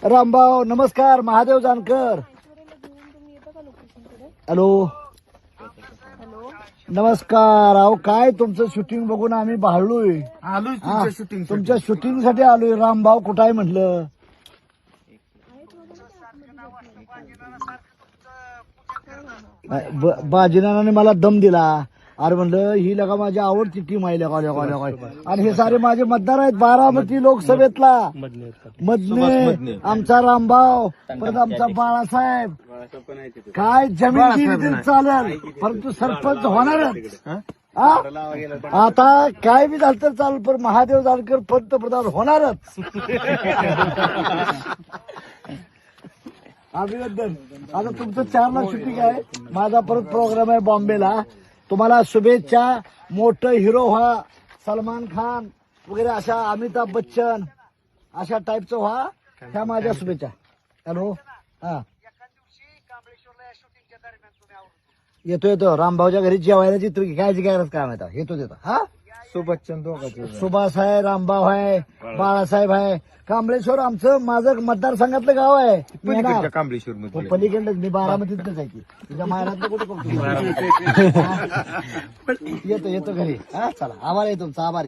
रामभाऊ नमस्कार. महादेव जानकर. हॅलो नमस्कार. अहो काय तुमचं शूटिंग बघून आम्ही भाळलोय. आलोय हा, तुमच्या शूटिंग तुमच्या शूटिंग साठी आलोय. रामभाऊ कुठं आहे म्हटलं. बाजीनाने मला दम दिला. अरे म्हणलं ही लगा माझी आवडती टीम आहे लगा लगा लगा. आणि हे सारे माझे मतदार आहेत बारामती लोकसभेतला. मधने आमचा रामभाऊ, परत आमचा बाळासाहेब. काय जमीन दिली तरी चालेल, परंतु सरपंच होणारच. हा? आता काय बी झालं तर चालेल, पण महादेव जानकर पंतप्रधान होणारच. अभिनंदन. आता तुमचं 4 लाख शूटिंग आहे. माझा परत प्रोग्राम आहे बॉम्बेला. तुम्हाला शुभेच्छा. मोठं हिरो व्हा. सलमान खान वगैरे अशा, अमिताभ बच्चन अशा टाईपचं व्हा. ह्या माझ्या शुभेच्छा. हॅलो हा येतो रामभाऊच्या घरी जेवायला तू काय गरज काय माहिती. येतो हा. सुभाषचंद दोघांचे सुभाष आहे, रामभाऊ आहे, बाळासाहेब आहे. कांबळेश्वर आमचं माझं मतदारसंघातलं गाव आहे. मी येणार. कांबळेश्वर मध्ये पलीकडलं मी बारामतीतच आहे की. तुझ्या माहेरातलं कुठे येतो घरी. हा चला. आभार आहे तुमचा. आभार.